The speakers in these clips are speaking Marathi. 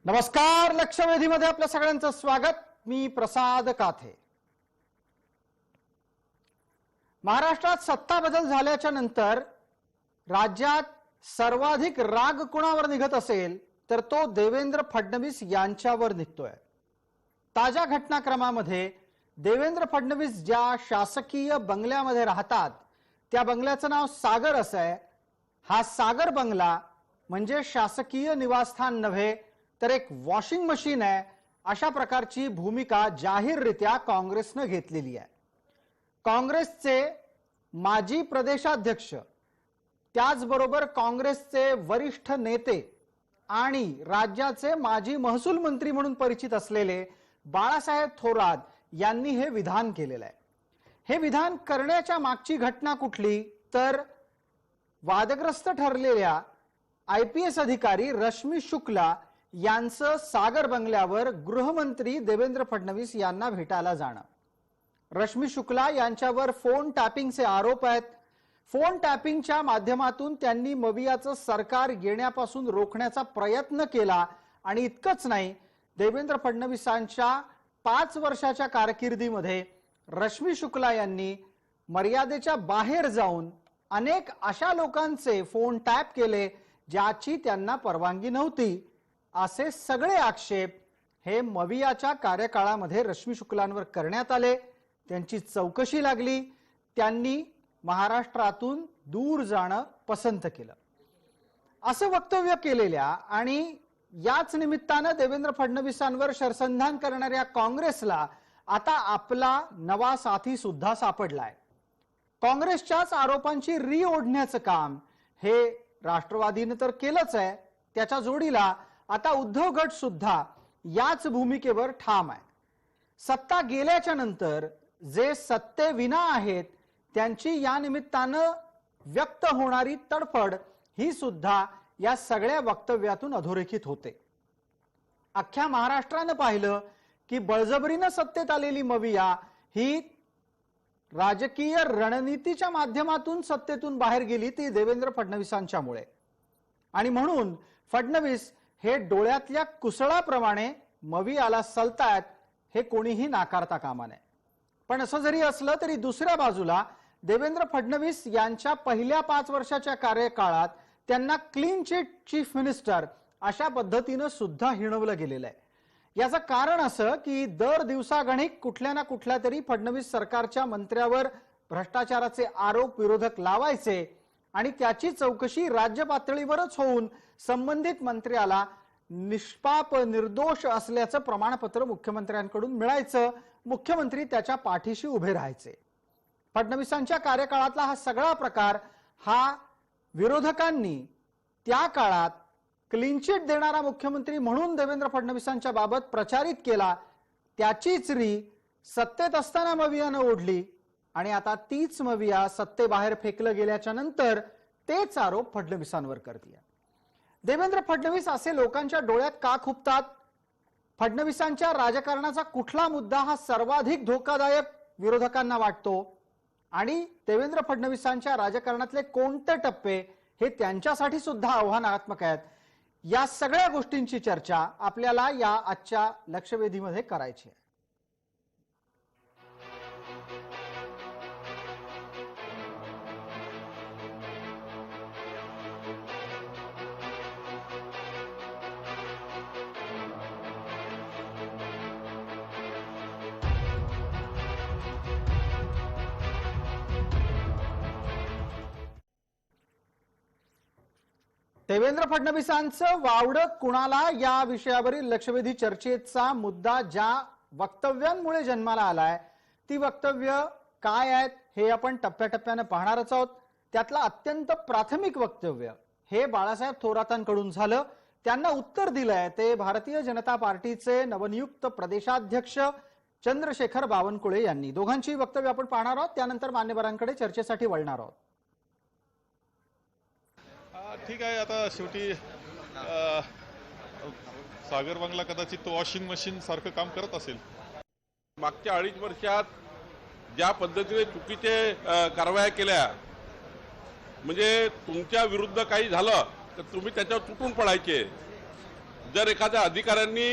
नमस्कार. लक्षवेधीमध्ये आपल्या सगळ्यांचं स्वागत. मी प्रसाद काथे. महाराष्ट्रात सत्ता बदल झाल्याच्या नंतर राज्यात सर्वाधिक राग कोणावर निघत असेल तर तो देवेंद्र फडणवीस यांच्यावर निघतोय. ताज्या घटनाक्रमामध्ये देवेंद्र फडणवीस ज्या शासकीय बंगल्यामध्ये राहतात त्या बंगल्याचं नाव सागर असं आहे. हा सागर बंगला म्हणजे शासकीय निवासस्थान नव्हे तर एक वॉशिंग मशीन आहे, अशा प्रकारची भूमिका जाहीररित्या काँग्रेसने घेतलेली आहे. काँग्रेसचे माजी प्रदेशाध्यक्ष त्याचबरोबर काँग्रेसचे वरिष्ठ नेते आणि राज्याचे माजी महसूल मंत्री म्हणून परिचित असलेले बाळासाहेब थोरात यांनी हे विधान केलेलं आहे. हे विधान करण्याच्या मागची घटना कुठली तर वादग्रस्त ठरलेल्या IPS अधिकारी रश्मी शुक्ला यांचं सागर बंगल्यावर गृहमंत्री देवेंद्र फडणवीस यांना भेटायला जाणं. रश्मी शुक्ला यांच्यावर फोन टॅपिंगचे आरोप आहेत. फोन टॅपिंगच्या माध्यमातून त्यांनी मवियाचं सरकार येण्यापासून रोखण्याचा प्रयत्न केला आणि इतकंच नाही, देवेंद्र फडणवीसांच्या 5 वर्षाच्या कारकिर्दीमध्ये रश्मी शुक्ला यांनी मर्यादेच्या बाहेर जाऊन अनेक अशा लोकांचे फोन टॅप केले ज्याची त्यांना परवानगी नव्हती. असे सगळे आक्षेप हे मवियाच्या कार्यकाळामध्ये रश्मी शुक्लांवर करण्यात आले. त्यांची चौकशी लागली. त्यांनी महाराष्ट्रातून दूर जाणं पसंत केलं. असं वक्तव्य केलेल्या आणि याच निमित्तानं देवेंद्र फडणवीसांवर शरसंधान करणाऱ्या काँग्रेसला आता आपला नवा साथी सुद्धा सापडलाय. काँग्रेसच्याच आरोपांची री ओढण्याचं काम हे राष्ट्रवादीने तर केलंच आहे, त्याच्या जोडीला आता उद्धव गट सुद्धा याच भूमिकेवर ठाम आहे. सत्ता गेल्याच्या नंतर जे सत्तेविना आहेत त्यांची या निमित्तानं व्यक्त होणारी तडफड ही सुद्धा या सगळ्या वक्तव्यातून अधोरेखित होते. अख्ख्या महाराष्ट्रानं पाहिलं की बळजबरीनं सत्तेत आलेली मविया ही राजकीय रणनीतीच्या माध्यमातून सत्तेतून बाहेर गेली, ती देवेंद्र फडणवीसांच्यामुळे. आणि म्हणून फडणवीस हे डोळ्यातल्या कुसळाप्रमाणे मवियाला सलतायत हे कोणीही नाकारता कामा नये. पण असं जरी असलं तरी दुसऱ्या बाजूला देवेंद्र फडणवीस यांच्या पहिल्या 5 वर्षाच्या कार्यकाळात त्यांना क्लीन चिट चीफ मिनिस्टर अशा पद्धतीनं सुद्धा हिणवलं गेलेलं आहे. याचं कारण असं की दर दिवसागणिक कुठल्या ना कुठल्या तरी फडणवीस सरकारच्या मंत्र्यावर भ्रष्टाचाराचे आरोप विरोधक लावायचे आणि त्याची चौकशी राज्य पातळीवरच होऊन संबंधित मंत्र्याला निष्पाप निर्दोष असल्याचं प्रमाणपत्र मुख्यमंत्र्यांकडून मिळायचं. मुख्यमंत्री त्याच्या पाठीशी उभे राहायचे. फडणवीसांच्या कार्यकाळातला हा सगळा प्रकार हा विरोधकांनी त्या काळात क्लीन चिट देणारा मुख्यमंत्री म्हणून देवेंद्र फडणवीसांच्या बाबत प्रचारित केला. त्याचीच री सत्तेत असताना मवियानं ओढली आणि आता तीच मविया सत्तेबाहेर फेकलं गेल्याच्या नंतर तेच आरोप फडणवीसांवर करते. देवेंद्र फडणवीस असे लोकांच्या डोळ्यात का खुपतात? फडणवीसांच्या राजकारणाचा कुठला मुद्दा हा सर्वाधिक धोकादायक विरोधकांना वाटतो आणि देवेंद्र फडणवीसांच्या राजकारणातले कोणते टप्पे हे त्यांच्यासाठी सुद्धा आव्हानात्मक आहेत? या सगळ्या गोष्टींची चर्चा आपल्याला या आजच्या लक्षवेधीमध्ये करायची आहे. देवेंद्र फडणवीसांचं वावडं कुणाला या विषयावरील लक्षवेधी चर्चेचा मुद्दा ज्या वक्तव्यांमुळे जन्माला आलाय ती वक्तव्य काय आहेत हे आपण टप्प्याटप्प्याने पाहणारच आहोत. त्यातलं अत्यंत प्राथमिक वक्तव्य हे बाळासाहेब थोरातांकडून झालं. त्यांना उत्तर दिलंय ते भारतीय जनता पार्टीचे नवनियुक्त प्रदेशाध्यक्ष चंद्रशेखर बावनकुळे यांनी. दोघांची वक्तव्य आपण पाहणार आहोत, त्यानंतर मान्यवरांकडे चर्चेसाठी वळणार आहोत. ठीक आहे. आता शेवटी सागर बंगला कदाचित वॉशिंग मशीन सारखं काम करत असेल. मागच्या 2.5 वर्षात ज्या पद्धतीने चुकीचे कारवाया केल्या, म्हणजे तुमच्या विरुद्ध काही झालं तर तुम्ही त्याच्यावर तुटून पडायचे. जर एखाद्या अधिकाऱ्यांनी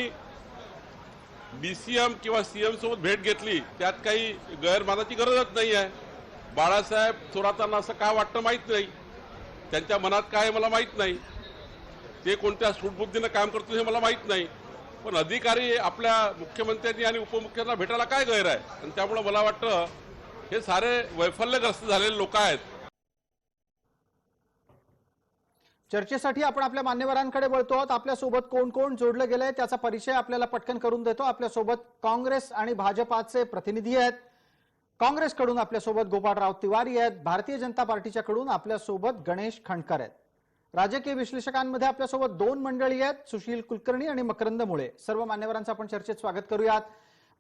BCM किंवा CM सोबत भेट घेतली त्यात काही गैरमानाची गरजच नाही आहे. बाळासाहेब थोरातांना असं काय वाटतं माहीत नाही, त्यांच्या मनात काय आहे मला माहीत नाही, ते कोणत्या सूटबुद्धीनं काम करतील हे मला माहीत नाही. पण अधिकारी आपल्या मुख्यमंत्र्यांनी आणि उपमुख्यमंत्र्यांना भेटायला काय गैर आहे. आणि त्यामुळे मला वाटतं हे सारे वैफल्यग्रस्त झालेले लोक आहेत. चर्चेसाठी आपण आपल्या मान्यवरांकडे वळतो आहोत. आपल्यासोबत कोण कोण जोडलं गेलंय त्याचा परिचय आपल्याला पटकन करून देतो. आपल्यासोबत काँग्रेस आणि भाजपाचे प्रतिनिधी आहेत. काँग्रेसकडून आपल्यासोबत गोपाळराव तिवारी आहेत. भारतीय जनता पार्टीच्याकडून आपल्यासोबत गणेश खंडकर आहेत. राजकीय विश्लेषकांमध्ये आपल्यासोबत दोन मंडळी आहेत, सुशील कुलकर्णी आणि मकरंद मुळे. सर्व मान्यवरांचं आपण चर्चेत स्वागत करूयात.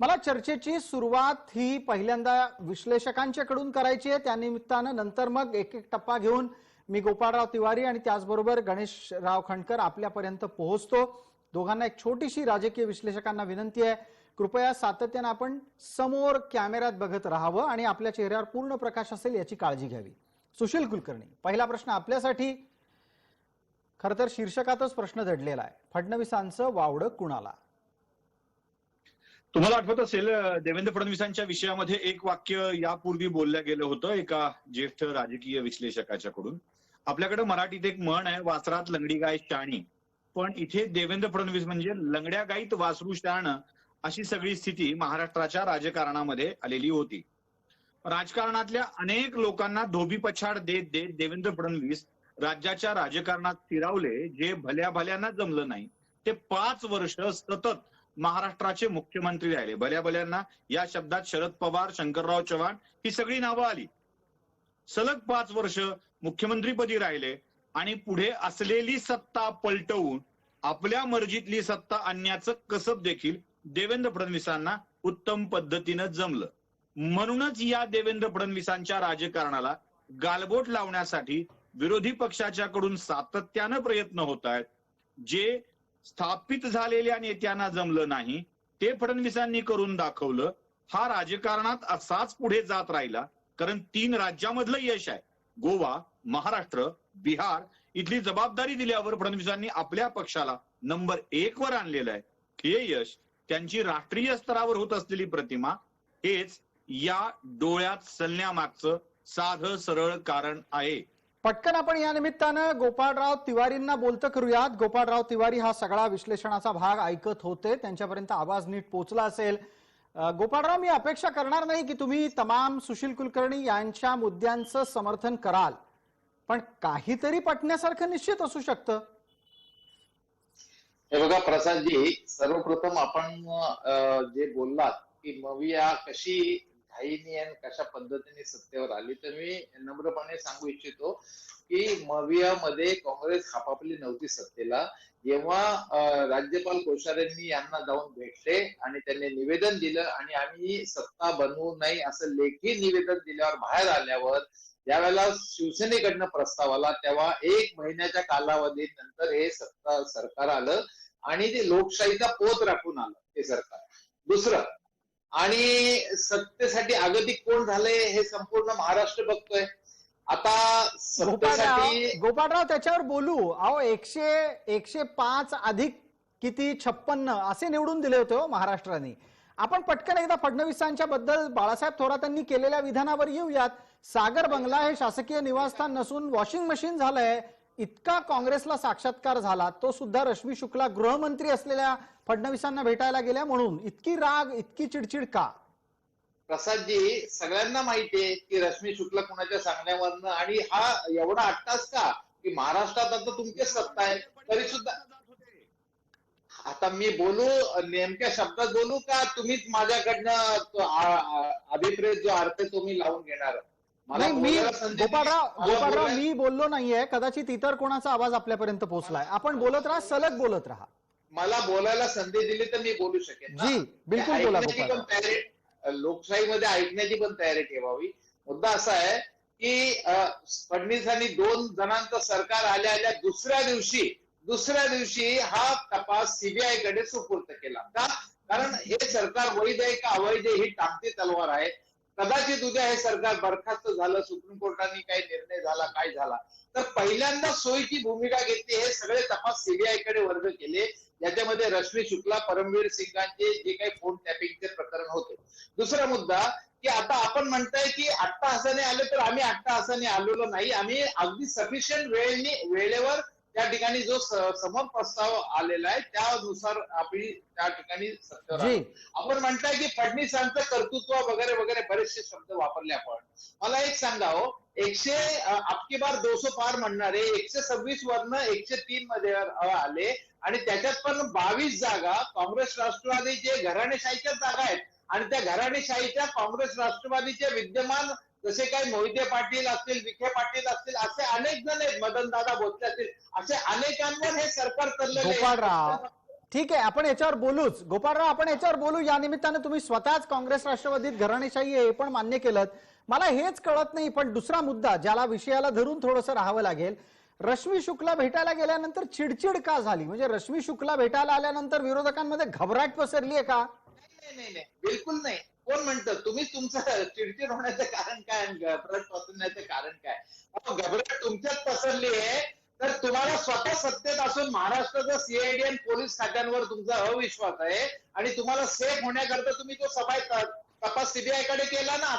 मला चर्चेची सुरुवात ही पहिल्यांदा विश्लेषकांच्याकडून करायची आहे. त्यानिमित्तानं नंतर मग एक एक टप्पा घेऊन मी गोपाळराव तिवारी आणि त्याचबरोबर गणेशराव खंडकर आपल्यापर्यंत पोहोचतो. दोघांना एक छोटीशी राजकीय विश्लेषकांना विनंती आहे, कृपया सातत्याने आपण समोर कॅमेऱ्यात बघत राहावं आणि आपल्या चेहऱ्यावर पूर्ण प्रकाश असेल याची काळजी घ्यावी. सुशील कुलकर्णी, पहिला प्रश्न आपल्यासाठी. खर तर शीर्षकातच प्रश्न दडलेला आहे, फडणवीसांचं वावडं कुणाला? तुम्हाला आठवत असेल देवेंद्र फडणवीसांच्या विषयामध्ये एक वाक्य यापूर्वी बोललं गेलं होतं एका ज्येष्ठ राजकीय विश्लेषकाच्याकडून. आपल्याकडे मराठीत एक म्हण आहे, वासरात लंगडी गाय शाणी. पण इथे देवेंद्र फडणवीस म्हणजे लंगड्या गाईत वासरू शाणं अशी सगळी स्थिती महाराष्ट्राच्या राजकारणामध्ये आलेली होती. राजकारणातल्या अनेक लोकांना धोबी पछाड देत देत देवेंद्र फडणवीस राज्याच्या राजकारणात फिरावले. जे भल्या भल्यांना जमलं नाही ते 5 वर्ष सतत महाराष्ट्राचे मुख्यमंत्री राहिले. भल्या भल्यांना या शब्दात शरद पवार, शंकरराव चव्हाण ही सगळी नावं आली. सलग 5 वर्ष मुख्यमंत्रीपदी राहिले आणि पुढे असलेली सत्ता पलटवून आपल्या मर्जीतली सत्ता आणण्याचं कसब देखील देवेंद्र फडणवीसांना उत्तम पद्धतीनं जमलं. म्हणूनच या देवेंद्र फडणवीसांच्या राजकारणाला गालबोट लावण्यासाठी विरोधी पक्षाच्याकडून सातत्यानं प्रयत्न होत आहेत. जे स्थापित झालेल्या नेत्यांना जमलं नाही ते फडणवीसांनी करून दाखवलं. हा राजकारणात असाच पुढे जात राहिला, कारण 3 राज्यामधलं यश आहे. गोवा, महाराष्ट्र, बिहार इथली जबाबदारी दिल्यावर फडणवीसांनी आपल्या पक्षाला नंबर 1 वर आणलेलं आहे. हे यश, त्यांची राष्ट्रीय स्तरावर होत असलेली प्रतिमा हेच या डोळ्यात सलण्यामागचं साधं सरळ कारण आहे. पटकन आपण या निमित्तानं गोपाळराव तिवारींना बोलतं करूयात. गोपाळराव तिवारी हा सगळा विश्लेषणाचा भाग ऐकत होते, त्यांच्यापर्यंत आवाज नीट पोहोचला असेल. गोपाळराव, मी अपेक्षा करणार नाही की तुम्ही तमाम सुशील कुलकर्णी यांच्या मुद्द्यांचं समर्थन कराल, पण काहीतरी पटण्यासारखं निश्चित असू शकतं. हे बघा प्रसादजी, सर्वप्रथम आपण जे बोललात की मविया कशी घाईने आणि कशा पद्धतीने सत्तेवर आली, तर मी नम्रपणे सांगू इच्छितो की मवियामध्ये काँग्रेस खापापली नव्हती सत्तेला. जेव्हा राज्यपाल कोश्यारींनी यांना जाऊन भेटले आणि त्यांनी निवेदन दिलं आणि आम्ही सत्ता बनवू नाही असं लेखी निवेदन दिल्यावर बाहेर आल्यावर ज्यावेळेला शिवसेनेकडनं प्रस्ताव आला तेव्हा 1 महिन्याच्या कालावधीनंतर हे सत्ता सरकार आलं आणि ते लोकशाहीचा पोत राखून आलं ते सरकार. दुसरं, आणि सत्तेसाठी अगतिक कोण झाले हे संपूर्ण महाराष्ट्र बघतोय. आता सत्तेसाठी गोपाळराव त्याच्यावर बोलू. अहो 105 अधिक किती 56 असे निवडून दिले होते महाराष्ट्राने. आपण पटकन एकदा फडणवीसांच्या बद्दल बाळासाहेब थोरातांनी केलेल्या विधानावर येऊयात. सागर बंगला हे शासकीय निवासस्थान नसून वॉशिंग मशीन झालंय, इतका काँग्रेसला साक्षात्कार झाला, तो सुद्धा रश्मी शुक्ला गृहमंत्री असलेल्या फडणवीसांना भेटायला गेल्या म्हणून. इतकी राग, इतकी चिडचिड का? प्रसादजी, सगळ्यांना माहितीये की रश्मी शुक्ला कुणाच्या सांगण्यावरनं आणि हा एवढा अट्टास का की महाराष्ट्रात आता तुमची सत्ता आहे तरी सुद्धा. आता मी बोलू नेमक्या शब्दात बोलू का तुम्हीच माझ्याकडनं अभिप्रेत जो अर्थ तो मी लावून घेणार? नाही, गोपाळराव मी बोललो नाहीये, कदाचित इतर कोणाचा आवाज आपल्यापर्यंत पोहोचलाय. आपण बोलत राहा, सलग बोलत राहा. मला बोलायला संधी दिली तर मी बोलू शकेन. जी बिलकुल बोला गोपाळराव. लोकशाहीमध्ये ऐकण्याची पण तयारी ठेवावी. मुद्दा असा आहे की फडणवीसांनी 2 जणांचं सरकार आल्या दुसऱ्या दिवशी हा तपास सीबीआय कडे सुपूर्द केला. का? कारण हे सरकार वैध आहे का अवैध ही टाकती तलवार आहे. कदाचित उद्या हे सरकार बरखास्त झालं, सुप्रीम कोर्टाने काही निर्णय झाला, काय झाला, तर पहिल्यांदा सोयीची भूमिका घेतली. हे सगळे तपास सीबीआय कडे वर्ग केले याच्यामध्ये रश्मी शुक्ला, परमवीर सिंगांचे जे काही फोन टॅपिंगचे प्रकरण होते. दुसरा मुद्दा की आता आपण म्हणताय की 8 तासाने आले, तर आम्ही 8 तासाने आलेलो नाही. आम्ही अगदी सफिशियंट वेळेवर त्या ठिकाणी जो समोर प्रस्ताव आलेला आहे त्यानुसार आपण त्या ठिकाणी सत्तेवर आलो. आपण म्हणताय की फडणवीसांचं कर्तृत्व वगैरे वगैरे बरेचसे शब्द वापरले आपण. मला एक सांगा हो, 100 अबकी बार 200 पार म्हणणारे 126 वरनं 103 मध्ये आले आणि त्याच्यात पण 22 जागा काँग्रेस राष्ट्रवादी जे घराणेशाहीच्या जागा आहेत आणि त्या घराणेशाहीच्या काँग्रेस राष्ट्रवादीचे विद्यमान जसे काही मोहिते पाटील असतील, विखे पाटील असतील, असे अनेक जण आहेत, मदनदादा भोसले असतील, असे अनेकांवर हे सरकार चाललेलं आहे. गोपाळराव, ठीक आहे, आपण याच्यावर बोलूच. गोपाळराव, आपण याच्यावर बोलू. या निमित्तानं तुम्ही स्वतःच काँग्रेस राष्ट्रवादीत घराणेशाही आहे हे पण मान्य केलं. मला हेच कळत नाही, पण दुसरा मुद्दा ज्याला विषयाला धरून थोडंसं राहावं लागेल. रश्मी शुक्ला भेटायला गेल्यानंतर चिडचिड का झाली? म्हणजे रश्मी शुक्ला भेटायला आल्यानंतर विरोधकांमध्ये घबराट पसरली आहे का? नाही, बिलकुल नाही. कोण म्हणतं? तुम्ही तुमचं चिडचिड होण्याचं कारण काय, घबराट पसरण्याचं कारण काय? घबराट तुमच्यात पसरली आहे तर तुम्हाला स्वतः सत्तेत असून महाराष्ट्राचा सीआयडी आणि पोलीस खात्यांवर तुमचा अविश्वास आहे आणि तुम्हाला सेफ होण्याकरता तुम्ही तो तपास सीबीआय कडे केला ना.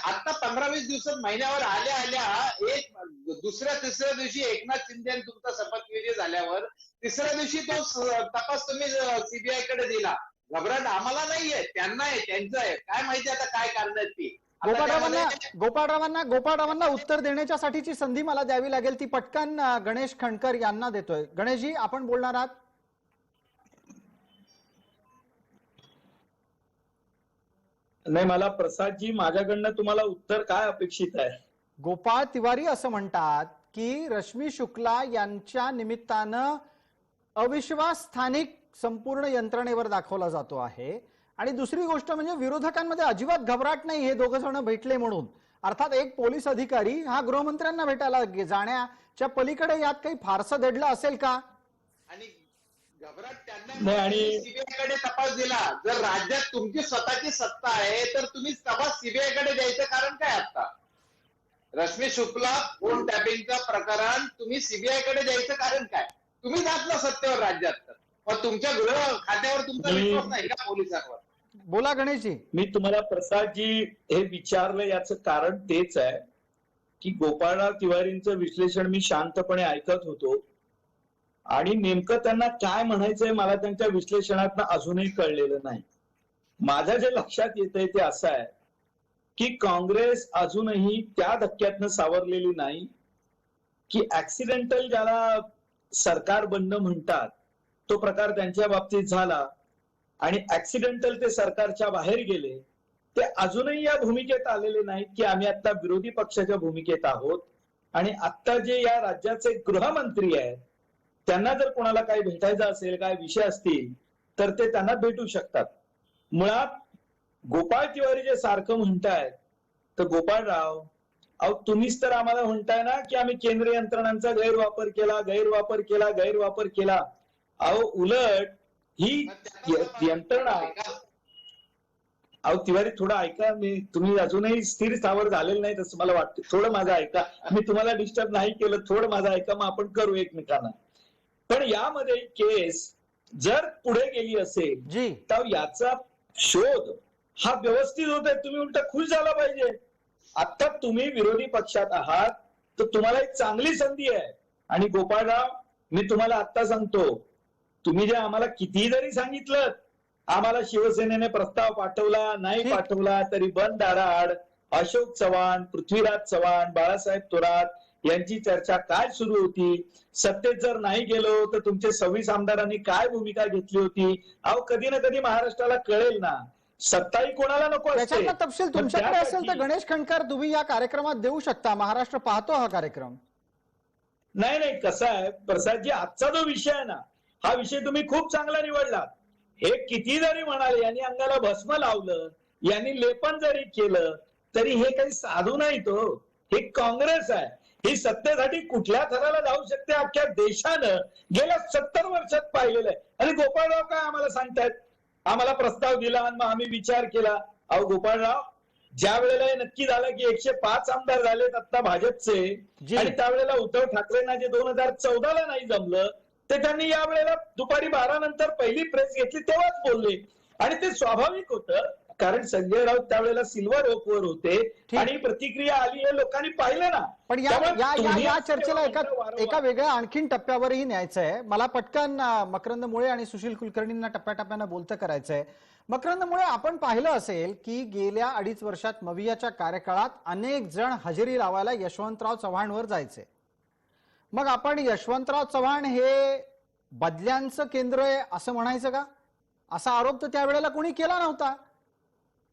आता 15-20 दिवसात, महिन्यावर आल्या एक दुसऱ्या तिसऱ्या दिवशी एकनाथ शिंदे तुमचा शपथविधी झाल्यावर तिसऱ्या दिवशी तो तपास तुम्ही सीबीआय कडे दिला. घबराट आम्हाला नाहीये, त्यांना आहे, त्यांचं आहे. काय माहिती आता काय कारण आहेत ती. गोपाळरावांना उत्तर देण्याच्यासाठीची संधी मला द्यावी लागेल, ती पटकन गणेश खंडकर यांना देतोय. गणेशजी, आपण बोलणार आहात? नाही, मला प्रसादजी, माझ्याकडनं तुम्हाला उत्तर काय अपेक्षित आहे? गोपाळ तिवारी असं म्हणतात की रश्मी शुक्ला यांच्या निमित्तानं अविश्वास स्थानिक संपूर्ण यंत्रणेवर दाखवला जातो आहे. आणि दुसरी गोष्ट म्हणजे विरोधकांमध्ये अजिबात घबराट नाही हे दोघं जण भेटले म्हणून. अर्थात एक पोलीस अधिकारी हा गृहमंत्र्यांना भेटायला जाण्याच्या पलीकडे यात काही फारसं दडलं असेल का? आणि घबराट त्यांना सीबीआय कडे तपास दिला. जर राज्यात तुमची स्वतःची सत्ता आहे तर तुम्ही तपास सीबीआय कडे द्यायचं कारण काय? आता रश्मी शुक्ला फोन टॅपिंगचं प्रकरण तुम्ही सीबीआय कडे द्यायचं कारण काय? तुम्ही जात ना सत्तेवर राज्यात, तर मग तुमच्या गृह खात्यावर तुमचा विश्वास नाही का पोलिसांवर? बोला गणेशजी. मी तुम्हाला प्रसादजी हे विचारलं याचं कारण तेच आहे की गोपाळराव तिवारींचं विश्लेषण मी शांतपणे ऐकत होतो आणि नेमकं त्यांना काय म्हणायचंय मला त्यांच्या विश्लेषणातनं अजूनही कळलेलं नाही. माझ्या जे लक्षात येतंय ते असं आहे की काँग्रेस अजूनही त्या धक्क्यातनं सावरलेली नाही की ऍक्सिडेंटल ज्याला सरकार बनणं म्हणतात तो प्रकार त्यांच्या बाबतीत झाला आणि ऍक्सिडेंटल ते सरकारच्या बाहेर गेले. ते अजूनही या भूमिकेत आलेले नाहीत की आम्ही आता विरोधी पक्षाच्या भूमिकेत आहोत. आणि आता जे या राज्याचे गृहमंत्री आहेत त्यांना जर कोणाला काही भेटायचं असेल, काय विषय असतील तर ते त्यांना भेटू शकतात. मुळात गोपाळ तिवारी जे सारखं म्हणतायत, तर गोपाळराव, अहो तुम्हीच तर आम्हाला म्हणताय ना की आम्ही केंद्रीय यंत्रणांचा गैरवापर केला. अहो उलट ही यंत्रणा, अहो तिवारी थोडं ऐका, तुम्ही अजूनही स्थिर स्थावर झालेलं नाही तसं मला वाटतं. थोडं माझं ऐका, मी तुम्हाला डिस्टर्ब नाही केलं, थोडं माझं ऐका, मग आपण करू एकमेकांना. पण यामध्ये केस जर पुढे गेली असेल तर याचा शोध हा व्यवस्थित होत आहे. तुम्ही उलट खुश झाला पाहिजे. आता तुम्ही विरोधी पक्षात आहात तर तुम्हाला एक चांगली संधी आहे. आणि गोपाळराव, मी तुम्हाला आता सांगतो, तुम्ही जे आम्हाला किती जरी सांगितलं, आम्हाला शिवसेनेने प्रस्ताव पाठवला नाही पाठवला तरी बंद दाराआड अशोक चव्हाण, पृथ्वीराज चव्हाण, बाळासाहेब थोरात यांची चर्चा काय सुरू होती. सत्तेत जर नाही गेलो तर तुमचे 26 आमदारांनी काय भूमिका घेतली होती. अहो कधी ना कधी महाराष्ट्राला कळेल ना. सत्ताही कोणाला नको असते. त्याच्यातला तपशील तुमच्याकडे असेल तर गणेश खंडकर तुम्ही या कार्यक्रमात देऊ शकता. महाराष्ट्र पाहतो हा कार्यक्रम. नाही, कसं आहे प्रसादजी, आजचा जो विषय आहे ना, हा विषय तुम्ही खूप चांगला निवडला. हे किती जरी म्हणाले, यांनी अंगाला भस्म लावलं, यांनी लेपन जरी केलं तरी हे काही साधू नाही. तो हे काँग्रेस आहे. ही सत्तेसाठी कुठल्या थराला जाऊ शकते अख्ख्या देशानं गेल्या 70 वर्षात पाहिलेलं आहे. आणि गोपाळराव काय आम्हाला सांगतायत, आम्हाला प्रस्ताव दिला आणि मग आम्ही विचार केला. अहो गोपाळराव, ज्या वेळेला हे नक्की झालं की 105 आमदार झालेत आता भाजपचे, आणि त्यावेळेला उद्धव ठाकरेंना जे 2014ला नाही जमलं ते त्यांनी यावेळेला दुपारी 12 नंतर पहिली प्रेस घेतली तेव्हाच बोलले आणि ते स्वाभाविक होतं कारण संजय राऊत त्यावेळेला सिल्वर ओकवर होते ठीक. आणि प्रतिक्रिया आली हे लोकांनी पाहिलं ना. पण त्यामुळे तुम्ही या असं चर्चेला वारंवार- एका वेगळ्या आणखीन टप्प्यावरही न्यायचं आहे. मला पटकन मकरंद मुळे आणि सुशील कुलकर्णींना टप्प्याटप्प्यानं बोलतं करायचंय. मकरंद मुळे, आपण पाहिलं असेल की गेल्या 2.5 वर्षात मवियाच्या कार्यकाळात अनेक जण हजेरी लावायला यशवंतराव चव्हाणवर जायचे. मग आपण यशवंतराव चव्हाण हे बदल्यांचं केंद्र आहे असं म्हणायचं का? असा आरोप तर त्यावेळेला कोणी केला नव्हता.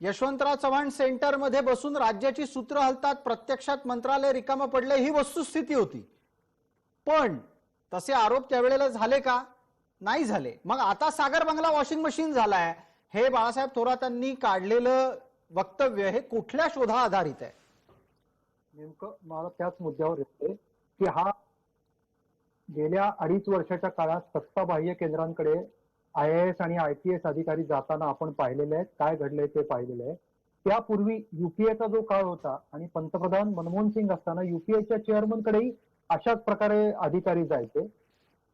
यशवंतराव चव्हाण सेंटरमध्ये बसून राज्याची सूत्र हलतात, प्रत्यक्षात मंत्रालय रिकामं पडले, ही वस्तुस्थिती होती. पण तसे आरोप त्यावेळेला झाले का? नाही झाले. मग आता सागर बंगला वॉशिंग मशीन झालाय, हे बाळासाहेब थोरातांनी काढलेलं वक्तव्य हे कुठल्या शोधा आधारित आहे? नेमकं मला त्याच मुद्द्यावर येते की हा गेल्या 2.5 वर्षाच्या काळात सत्ताबाह्य केंद्रांकडे IAS आणि IPS अधिकारी जाताना आपण पाहिलेले आहेत. काय घडलंय ते पाहिलेलं आहे. त्यापूर्वी युपीएचा जो काळ होता आणि पंतप्रधान मनमोहन सिंग असताना युपीएच्या चेअरमनकडेही अशाच प्रकारे अधिकारी जायचे.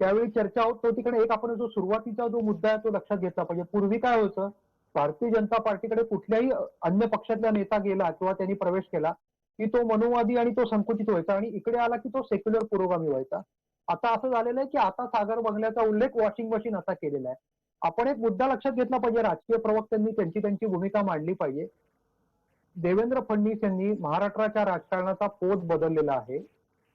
त्यावेळी चर्चा होत होती. कारण एक आपण जो सुरुवातीचा जो मुद्दा आहे तो लक्षात घेतला पाहिजे. पूर्वी काय होतं, भारतीय जनता पार्टीकडे कुठल्याही अन्य पक्षातला नेता गेला किंवा त्यांनी प्रवेश केला की तो मनोवादी आणि तो संकुचित व्हायचा आणि इकडे आला की तो सेक्युलर पुरोगामी व्हायचा. आता असं झालेलं आहे की आता सागर बंगल्याचा उल्लेख वॉशिंग मशीन असा केलेला आहे. आपण एक मुद्दा लक्षात घेतला पाहिजे, राजकीय प्रवक्त्यांनी त्यांची भूमिका मांडली पाहिजे. देवेंद्र फडणवीस यांनी महाराष्ट्राच्या राजकारणाचा पोत बदललेला आहे,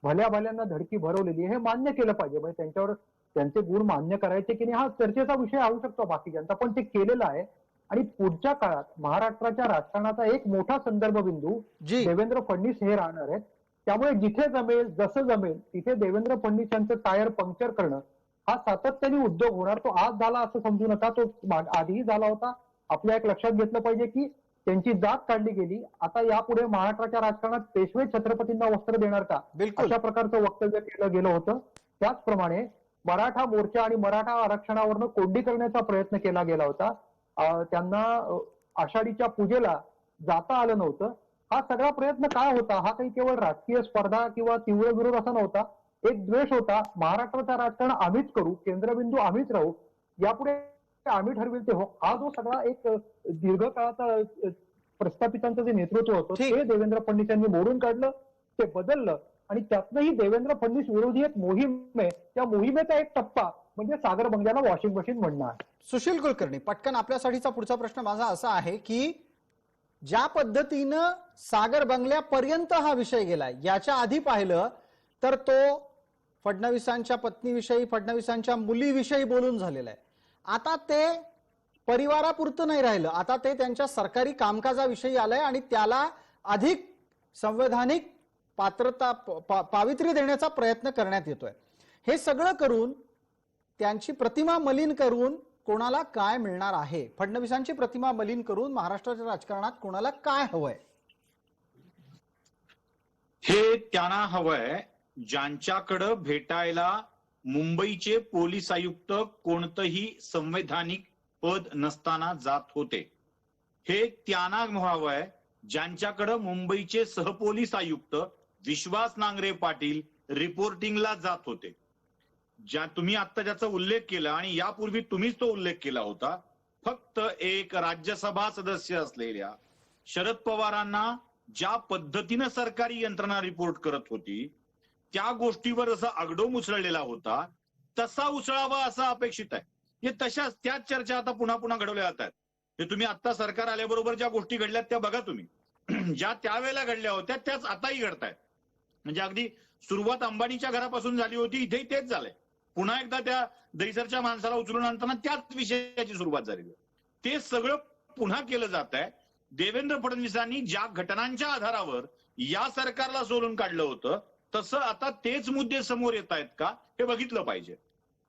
भल्या भल्यांना धडकी भरवलेली आहे, हे मान्य केलं पाहिजे. म्हणजे त्यांच्यावर त्यांचे गुण मान्य करायचे की नाही हा चर्चेचा विषय असू शकतो बाकीच्यांचा, पण ते केलेलं आहे. आणि पुढच्या काळात महाराष्ट्राच्या राजकारणाचा एक मोठा संदर्भ बिंदू देवेंद्र फडणवीस हे राहणार आहेत. त्यामुळे जिथे जमेल जसं जमेल तिथे देवेंद्र फडणवीस यांचं टायर पंक्चर करणं हा सातत्याने उद्योग होणार. तो आज झाला असं समजू नका, तो आधीही झाला होता. आपल्या एक लक्षात घेतलं पाहिजे की त्यांची जात काढली गेली. आता यापुढे महाराष्ट्राच्या राजकारणात पेशवे छत्रपतींना वस्त्र देणार का, अशा प्रकारचं वक्तव्य केलं गेलं होतं. त्याचप्रमाणे मराठा मोर्चा आणि मराठा आरक्षणावरनं कोंडी करण्याचा प्रयत्न केला गेला होता. त्यांना आषाढीच्या पूजेला जाता आलं नव्हतं. हा सगळा प्रयत्न काय होता? हा काही केवळ राजकीय स्पर्धा किंवा तीव्र विरोध असा नव्हता, एक द्वेष होता. महाराष्ट्राचं राजकारण आम्हीच करू, केंद्रबिंदू आम्हीच राहू, यापुढे आम्ही ठरवेल ते हो. हा जो सगळा एक दीर्घकाळाचा प्रस्थापितांचं जे नेतृत्व होतं ते देवेंद्र फडणवीस यांनी मोडून काढलं, ते बदललं आणि त्यातनंही देवेंद्र फडणवीस विरोधी एक मोहीम आहे. त्या मोहिमेचा एक टप्पा म्हणजे सागर बंगल्याला वॉशिंग मशीन म्हणणं आहे. सुशील कुलकर्णी, पटकन आपल्यासाठीचा पुढचा प्रश्न माझा असा आहे की ज्या पद्धतीनं सागर बंगल्यापर्यंत हा विषय गेलाय, याच्या आधी पाहिलं तर तो फडणवीसांच्या पत्नीविषयी, फडणवीसांच्या मुलीविषयी बोलून झालेला आहे. आता ते परिवारापुरतं नाही राहिलं, आता ते त्यांच्या सरकारी कामकाजाविषयी आलंय आणि त्याला अधिक संवैधानिक पात्रता पावित्र्य देण्याचा प्रयत्न करण्यात येतोय. हे सगळं करून त्यांची प्रतिमा मलिन करून कोणाला काय मिळणार आहे? फडणवीसांची प्रतिमा मलिन करून महाराष्ट्राच्या राजकारणात कोणाला काय हवंय? हे त्यांना हवंय ज्यांच्याकडं भेटायला मुंबईचे पोलीस आयुक्त कोणतंही संवैधानिक पद नसताना जात होते. हे त्यांना हवंय ज्यांच्याकडं मुंबईचे सहपोलीस आयुक्त विश्वास नांगरे पाटील रिपोर्टिंगला जात होते. ज्या तुम्ही आता ज्याचा उल्लेख केला आणि यापूर्वी तुम्हीच तो उल्लेख केला होता, फक्त एक राज्यसभा सदस्य असलेल्या शरद पवारांना ज्या पद्धतीनं सरकारी यंत्रणा रिपोर्ट करत होती त्या गोष्टीवर जसा आगडोम उसळलेला होता तसा उसळावा असं अपेक्षित आहे. हे तशाच त्याच चर्चा आता पुन्हा पुन्हा घडवल्या जातात. हे तुम्ही आता सरकार आल्याबरोबर ज्या गोष्टी घडल्यात त्या बघा तुम्ही, ज्या त्यावेळेला घडल्या होत्या त्याच आताही घडतायत. म्हणजे अगदी सुरुवात अंबानीच्या घरापासून झाली होती, इथेही तेच झालंय. पुन्हा एकदा त्या दहीसरच्या माणसाला उचलून आणताना त्याच विषयाची सुरुवात झालेली आहे. ते सगळं पुन्हा केलं जात आहे. देवेंद्र फडणवीसांनी ज्या घटनांच्या आधारावर या सरकारला सोडून काढलं होतं तसं आता तेच मुद्दे समोर येत आहेत का हे बघितलं पाहिजे.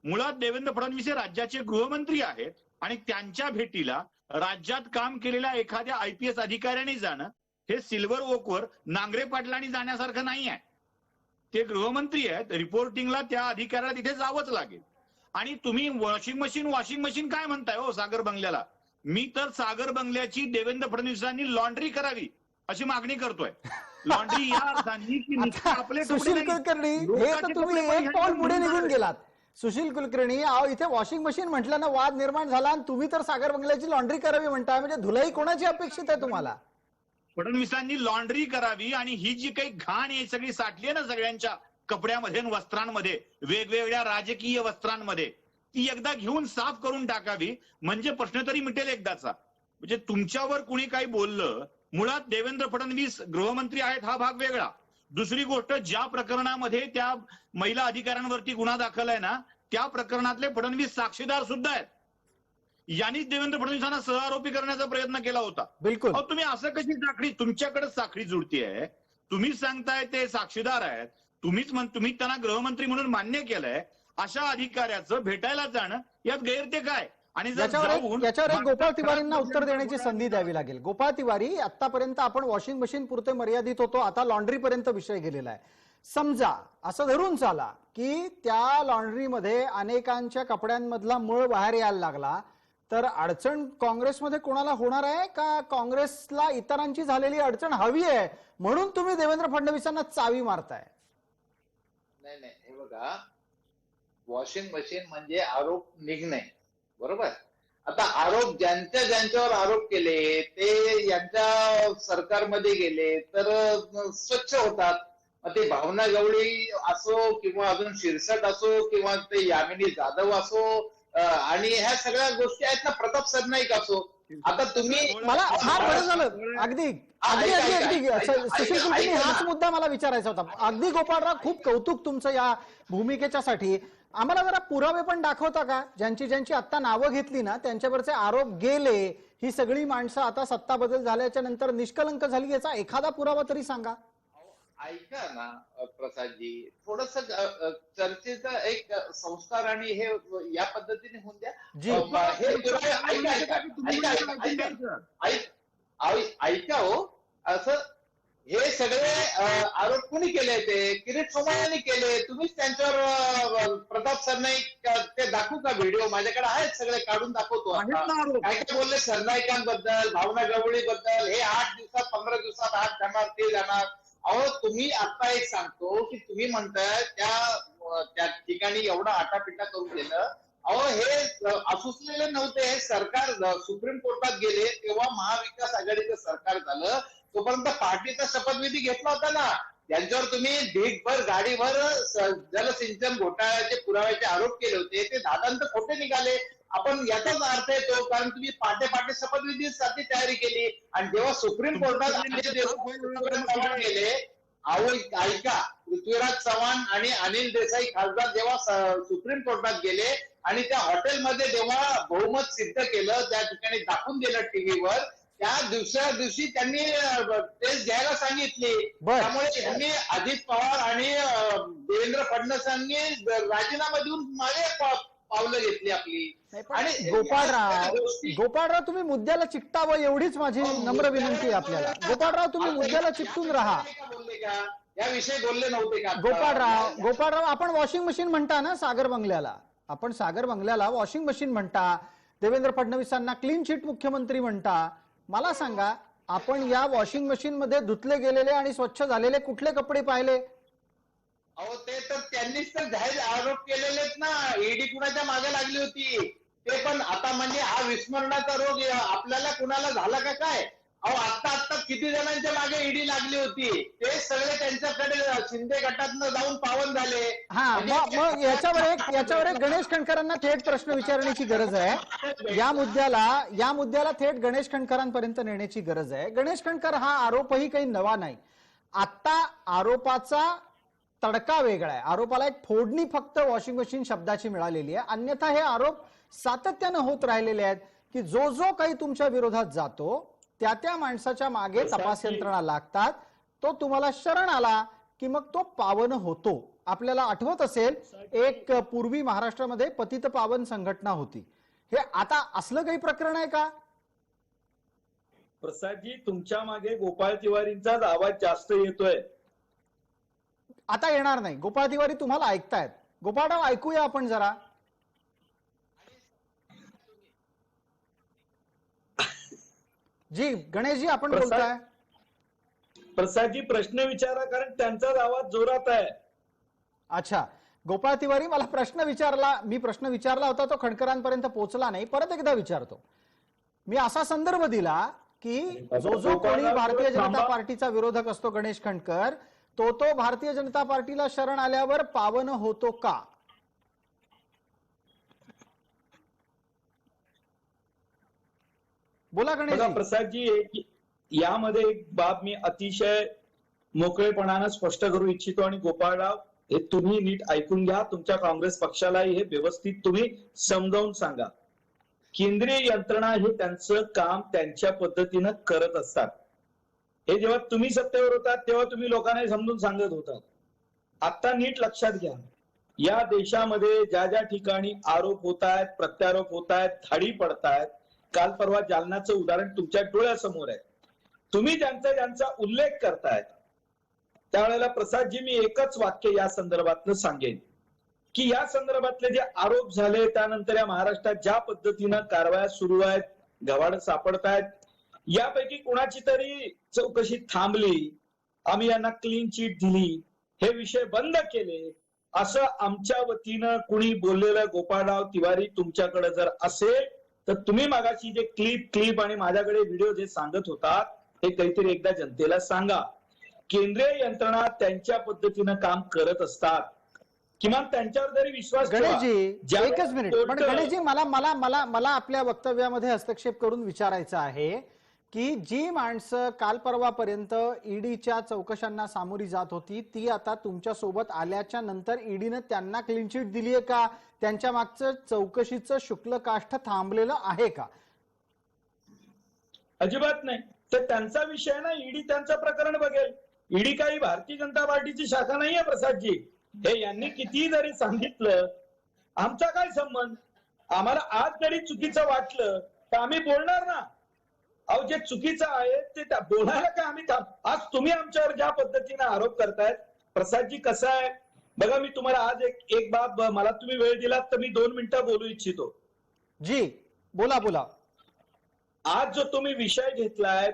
मुळात देवेंद्र फडणवीस हे राज्याचे गृहमंत्री आहेत आणि त्यांच्या भेटीला राज्यात काम केलेल्या एखाद्या IPS अधिकाऱ्याने जाणं हे सिल्वर ओकवर नांगरे पाटलांनी जाण्यासारखं नाही आहे. ते गृहमंत्री आहेत, रिपोर्टिंगला त्या अधिकाऱ्याला तिथे जावंच लागेल. आणि तुम्ही वॉशिंग मशीन काय म्हणताय हो सागर बंगल्याला? मी तर सागर बंगल्याची देवेंद्र फडणवीसांनी लॉन्ड्री करावी अशी मागणी करतोय. लॉन्ड्री या अर्थाने की आपले सुशील कुलकर्णी, हे तर तुम्ही एक पाऊल पुढे निघून गेलात. सुशील कुलकर्णी, अहो इथे वॉशिंग मशीन म्हटलं ना वाद निर्माण झाला आणि तुम्ही तर सागर बंगल्याची लॉन्ड्री करावी म्हणताय, म्हणजे धुलाई कोणाची अपेक्षित आहे तुम्हाला? फडणवीसांनी लॉन्ड्री करावी आणि ही जी काही घाण आहे सगळी साठली आहे ना सगळ्यांच्या कपड्यामध्ये आणि वस्त्रांमध्ये, वेगवेगळ्या राजकीय वस्त्रांमध्ये, ती एकदा घेऊन साफ करून टाकावी, म्हणजे प्रश्न तरी मिटेल एकदाचा. म्हणजे तुमच्यावर कुणी काही बोललं, मुळात देवेंद्र फडणवीस गृहमंत्री आहेत हा भाग वेगळा. दुसरी गोष्ट, ज्या प्रकरणामध्ये त्या महिला अधिकाऱ्यांवरती गुन्हा दाखल आहे ना, त्या प्रकरणातले फडणवीस साक्षीदार सुद्धा आहेत. यांनीच देवेंद्र फडणवीसांना सहआरोपी करण्याचा प्रयत्न केला होता. बिलकुल. अहो तुम्ही असं कशी साखळी, तुमच्याकडे साखळी जुळतीये, तुम्हीच सांगताय ते साक्षीदार आहेत, तुम्ही त्यांना गृहमंत्री म्हणून मान्य केलंय, अशा अधिकाऱ्याचं भेटायला जाणं यात गैर ते काय? आणि जर याच्यावर एक गोपाळ तिवारींना उत्तर देण्याची संधी द्यावी लागेल. गोपाळ तिवारी, आतापर्यंत आपण वॉशिंग मशीन पुरते मर्यादित होतो, आता लॉन्ड्री पर्यंत विषय गेलेला आहे. समजा असं धरून चाला की त्या लॉन्ड्रीमध्ये अनेकांच्या कपड्यांमधला मूळ बाहेर यायला लागला, तर अडचण काँग्रेसमध्ये कोणाला होणार आहे का? काँग्रेसला इतरांची झालेली अडचण हवी आहे म्हणून तुम्ही देवेंद्र फडणवीसांना चावी मारताय? नाही नाही, हे बघा, वॉशिंग मशीन म्हणजे आरोप निघणे, बरोबर. आता आरोप ज्यांच्यावर आरोप केले ते यांच्या सरकारमध्ये गेले तर स्वच्छ होतात. मग ते भावना गवळी असो किंवा अजून शिरसाट असो किंवा ते यामिनी जाधव असो आणि ह्या सगळ्या गोष्टी आहेत ना, प्रताप सरनाईक असो. आता तुम्ही मला फार बरं झालं, अगदी सुशील कुलकर्णी, हाच मुद्दा मला विचारायचा होता. अगदी गोपाळराव, खूप कौतुक तुमचं या भूमिकेच्या साठी. आम्हाला जरा पुरावे पण दाखवता का? ज्यांची आता नावं घेतली ना त्यांच्यावरचे आरोप गेले, ही सगळी माणसं आता सत्ता बदल झाल्याच्या नंतर निष्कलंक झाली, याचा एखादा पुरावा तरी सांगा. ऐका ना प्रसादजी, थोडस चर्चेचा एक संस्कार आणि हे या पद्धतीने होऊन द्या. ऐका हो, असं हे सगळे आरोप कोणी केले? ते किरीट सोमय्यांनी केले, तुम्हीच त्यांच्यावर प्रताप सरनाईक, ते दाखवू का व्हिडिओ? माझ्याकडे आहेत सगळे, काढून दाखवतो. काय काय बोलले सरनाईकांबद्दल, भावना गवळीबद्दल, हे 8 दिवसात 15 दिवसात हात जाणार ते जाणार. अहो तुम्ही आता एक सांगतो की तुम्ही म्हणताय त्या ठिकाणी एवढा आटापिटा करून दिलं. अहो हे असुसलेले नव्हते, हे सरकार सुप्रीम कोर्टात गेले तेव्हा महाविकास आघाडीचं सरकार झालं. तोपर्यंत पार्टीचा शपथविधी घेतला होता ना, त्यांच्यावर तुम्ही ढीगभर गाडीभर जलसिंचन घोटाळ्याचे पुराव्याचे आरोप केले होते, ते दादांत खोटे निघाले. आपण याचाच अर्थ येतो, कारण तुम्ही पाटे शपथविधीसाठी तयारी केली आणि जेव्हा सुप्रीम कोर्टात गेले, ऐका, पृथ्वीराज चव्हाण आणि अनिल देसाई खासदार जेव्हा सुप्रीम कोर्टात गेले आणि त्या हॉटेलमध्ये जेव्हा बहुमत सिद्ध केलं, त्या ठिकाणी दाखवून दिलं टीव्हीवर, त्या दुसऱ्या दिवशी त्यांनी टेस्ट घ्यायला सांगितली. त्यामुळे यांनी अजित पवार आणि देवेंद्र फडणवीसांनी राजीनामा देऊन मागे पावलं घेतली आपली. आणि गोपाळराव तुम्ही मुद्द्याला चिकटावं एवढीच माझी नम्र विनंती आहे आपल्याला. गोपाळराव तुम्ही मुद्द्याला चिकटून राहा. या विषयी बोलले नव्हते का? गोपाळराव आपण वॉशिंग मशीन म्हणता ना सागर बंगल्याला, आपण सागर बंगल्याला वॉशिंग मशीन म्हणता, देवेंद्र फडणवीसांना क्लीन चिट मुख्यमंत्री म्हणता. मला सांगा, आपण या वॉशिंग मशीन मध्ये धुतले गेलेले आणि स्वच्छ झालेले कुठले कपडे पाहिले? अहो ते तर त्यांनीच तर जाहीर आरोप केलेलेच ना. ईडी कुणाच्या मागे लागली होती ते पण. आता म्हणजे हा विस्मरणाचा रोग आपल्याला कुणाला झाला का काय? अहो आता किती जणांच्या मागे ईडी लागली होती, ते सगळे त्यांच्याकडे शिंदे गटातनं जाऊन पावन झाले. हा, मग याच्यावर एक गणेश खंडकरांना थेट प्रश्न विचारण्याची गरज आहे. या मुद्द्याला थेट गणेश खंडकरांपर्यंत नेण्याची गरज आहे. गणेश खंडकर, हा आरोपही काही नवा नाही. आता आरोपाचा तडका वेगळा आहे. आरोपाला एक फोडणी फक्त वॉशिंग मशीन शब्दाची मिळालेली आहे. अन्यथा हे आरोप सातत्यानं होत राहिलेले आहेत की जो काही तुमच्या विरोधात जातो त्या माणसाच्या मागे तपास यंत्रणा लागतात. तो तुम्हाला शरण आला की मग तो पावन होतो. आपल्याला आठवत असेल, एक पूर्वी महाराष्ट्रामध्ये पतित पावन संघटना होती. हे आता असलं काही प्रकरण आहे का? प्रसादजी, तुमच्या मागे गोपाळ तिवारींचाच आवाज जास्त येतोय. आता येणार नाही. गोपाळ तिवारी तुम्हाला ऐकतायत. गोपाळराव, ऐकूया आपण जरा. जी गणेशजी, आपण बोलताय. प्रसादजी प्रश्न विचारा, कारण त्यांचाच आवाज जोरात आहे. अच्छा, गोपाळ तिवारी, मला मी प्रश्न विचारला होता, तो खणकरांपर्यंत पोहोचला नाही, परत एकदा विचारतो. मी असा संदर्भ दिला की जो कोणी भारतीय जनता पार्टीचा विरोधक असतो, गणेश खणकर, तो भारतीय जनता पार्टीला शरण आल्यावर पावन होतो का? बोला गणेश. प्रसादजी, यामध्ये एक बाब मी अतिशय मोकळेपणानं स्पष्ट करू इच्छितो, आणि गोपाळराव, हे तुम्ही नीट ऐकून घ्या. तुमच्या काँग्रेस पक्षालाही हे व्यवस्थित तुम्ही समजावून सांगा. केंद्रीय यंत्रणा हे त्यांचं काम त्यांच्या पद्धतीनं करत असतात. हे जेव्हा तुम्ही सत्तेवर होतात तेव्हा तुम्ही लोकांना समजून सांगत होता. आता नीट लक्षात घ्या, या देशामध्ये ज्या ज्या ठिकाणी आरोप होत आहेत, प्रत्यारोप होत आहेत, धाडी पडतायत, काल परवा जालन्याचं उदाहरण तुमच्या डोळ्यासमोर आहे. तुम्ही ज्यांचा उल्लेख करतायत त्यावेळेला प्रसादजी, मी एकच वाक्य या संदर्भातलं सांगेन की या संदर्भातले जे आरोप झाले, त्यानंतर या महाराष्ट्रात ज्या पद्धतीनं कारवाया सुरू आहेत, गवाड सापडतायत, यापैकी कोणाची तरी चौकशी थांबली, आम्ही यांना क्लीन चिट दिली, हे विषय बंद केले, असं आमच्या वतीनं कुणी बोललेलं गोपाळराव तिवारी तुमच्याकडे जर असेल तर तुम्ही मागाशी जे क्लिप आणि माझ्याकडे व्हिडिओ जे सांगत होतात, हे काहीतरी एकदा जनतेला सांगा. केंद्रीय यंत्रणा त्यांच्या पद्धतीनं काम करत असतात, किमान त्यांच्यावर तरी विश्वास ठेवा. गणेशजी, एकच मिनिट. पण गणेशजी, मला आपल्या वक्तव्यामध्ये हस्तक्षेप करून विचारायचं आहे की जी माणसं काल परवापर्यंत ईडीच्या चौकशांना सामोरी जात होती, ती आता तुमच्या सोबत आल्याच्या नंतर ईडीनं त्यांना क्लीन चिट दिलीये का? त्यांच्या मागचं चौकशीचं शुक्ल काष्ठ थांबलेलं आहे का? अजिबात नाही. तर त्यांचा विषय ना, ईडी त्यांचं प्रकरण बघेल. ईडी काही भारतीय जनता पार्टीची शाखा नाहीये प्रसादजी. हे यांनी कितीही जरी सांगितलं, आमचा काय संबंध? आम्हाला आज जरी चुकीचं वाटलं तर आम्ही बोलणार ना. अहो, जे चुकीचं आहे ते बोलायला काय आम्ही आज तुम्ही आमच्यावर ज्या पद्धतीने आरोप करतायत प्रसादजी, कसं आहे बघा, मी तुम्हाला आज एक बाब, मला तुम्ही वेळ दिलात तर मी 2 मिनिटं बोलू इच्छितो. जी, बोला. आज जो तुम्ही विषय घेतलाय,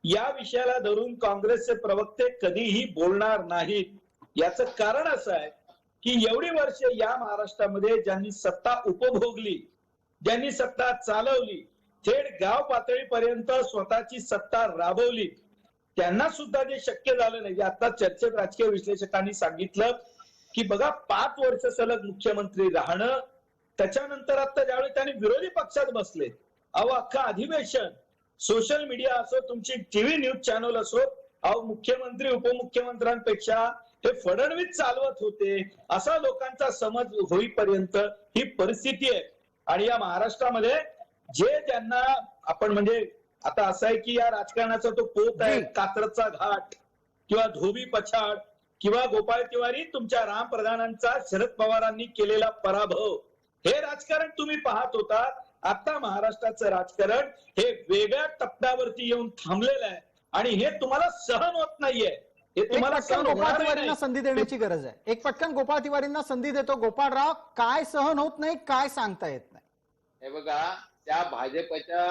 या विषयाला धरून काँग्रेसचे प्रवक्ते कधीही बोलणार नाहीत. याचं कारण असं आहे की एवढी वर्षे या महाराष्ट्रामध्ये ज्यांनी सत्ता उपभोगली, ज्यांनी सत्ता चालवली, थेट गाव पातळीपर्यंत स्वतःची सत्ता राबवली, त्यांना सुद्धा जे शक्य झालं नाही. आता चर्चेत राजकीय विश्लेषकांनी सांगितलं की बघा, 5 वर्ष सलग मुख्यमंत्री राहणं, त्याच्यानंतर आता ज्यावेळी त्यांनी विरोधी पक्षात बसले, अहो अख्खं अधिवेशन, सोशल मीडिया असो, तुमची टीव्ही न्यूज चॅनल असो, अहो मुख्यमंत्री उपमुख्यमंत्र्यांपेक्षा हे फडणवीस चालवत होते, असा लोकांचा समज होईपर्यंत ही परिस्थिती आहे. आणि या महाराष्ट्रामध्ये जे ज्यांना आपण म्हणजे आता असं आहे की या राजकारणाचा तो पोत आहे, कात्रजचा घाट किंवा धोबी पछाड किंवा गोपाळ तिवारी, तुमच्या राम प्रधानांचा शरद पवारांनी केलेला पराभव, हे राजकारण तुम्ही पाहत होता. आता महाराष्ट्राचं राजकारण हे वेगळ्या टप्प्यावरती येऊन थांबलेलं आहे आणि हे तुम्हाला सहन होत नाहीये. हे तुम्हाला गोपाळ तिवारींना संधी देण्याची गरज आहे. एक पटकन गोपाळ तिवारींना संधी देतो. गोपाळराव, काय सहन होत नाही, काय सांगता येत नाही? हे बघा, त्या भाजपच्या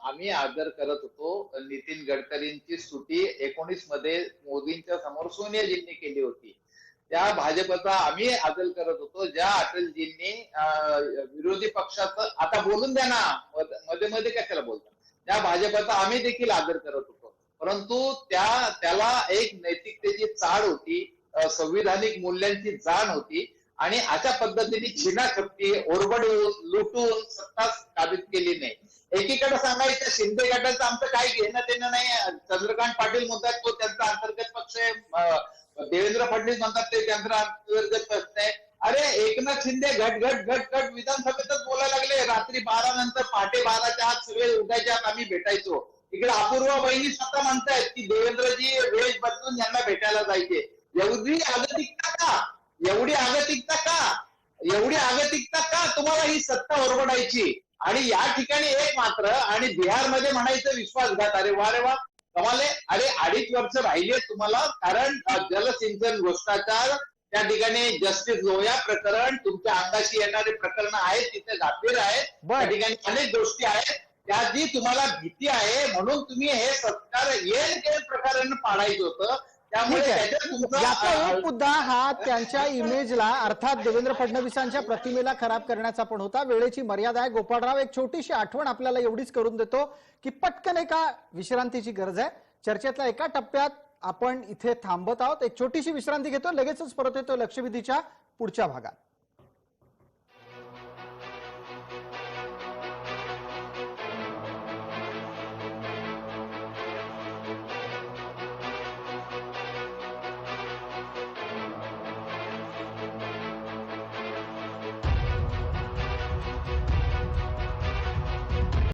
आम्ही आदर करत होतो. नितीन गडकरींची स्तुती 19 मध्ये मोदींच्या समोर सोनियाजींनी केली होती. त्या भाजपचा आम्ही आदर करत होतो. ज्या अटलजींनी विरोधी पक्षाचं, आता बोलून द्या ना, मध्ये मध्ये कशाला बोलतात, त्या भाजपचा आम्ही देखील आदर करत होतो. परंतु त्याला एक नैतिकतेची चाड होती, संविधानिक मूल्यांची जाण होती आणि अशा पद्धतीने छिनाछपटी, ओरबड लुटून सत्ता काबीज केली नाही. एकीकडे सांगायचं शिंदे गटाचं आमचं काही घेणं देणं नाही. चंद्रकांत पाटील म्हणतात तो त्यांचा अंतर्गत पक्ष आहे, देवेंद्र फडणवीस म्हणतात ते त्यांचा अंतर्गत पक्ष आहे. अरे एकनाथ शिंदे घट विधानसभेतच बोलायला लागले. रात्री 12 नंतर पहाटे 12च्या आत सगळे उठायच्या आत आम्ही भेटायचो. इकडे अपूर्वा बहिणी स्वतः म्हणतायत की देवेंद्रजी वेळ बदलून यांना भेटायला जायचे. एवढी आगतिकता का? एवढी आगतिकता का तुम्हाला ही सत्ता ओरबडायची? आणि या ठिकाणी एक मात्र, आणि बिहारमध्ये म्हणायचं विश्वासघात. अरे वा कमाले. अरे 2.5 वर्ष राहिले तुम्हाला, कारण जलसिंचन भ्रष्टाचार, त्या ठिकाणी जस्टिस लोया प्रकरण, तुमच्या अंगाशी येणारे प्रकरण आहेत, तिथे जातीर आहेत, त्या ठिकाणी अनेक गोष्टी आहेत, त्याची तुम्हाला भीती आहे म्हणून तुम्ही हे सरकार येईल प्रकारानं पाडायचं होतं. त्यामुळे ठीक आहे. त्याच्यात तुमचा याचा एक मुद्दा हा त्यांच्या इमेजला अर्थात देवेंद्र फडणवीसांच्या प्रतिमेला खराब करण्याचा पण होता. वेळेची मर्यादा आहे. गोपाळराव, एक छोटीशी आठवण आपल्याला एवढीच करून देतो की पटकन एका विश्रांतीची गरज आहे. चर्चेतल्या एका टप्प्यात आपण इथे थांबत आहोत. एक छोटीशी विश्रांती घेतो, लगेचच परत येतो लक्षवेधीच्या पुढच्या भागात.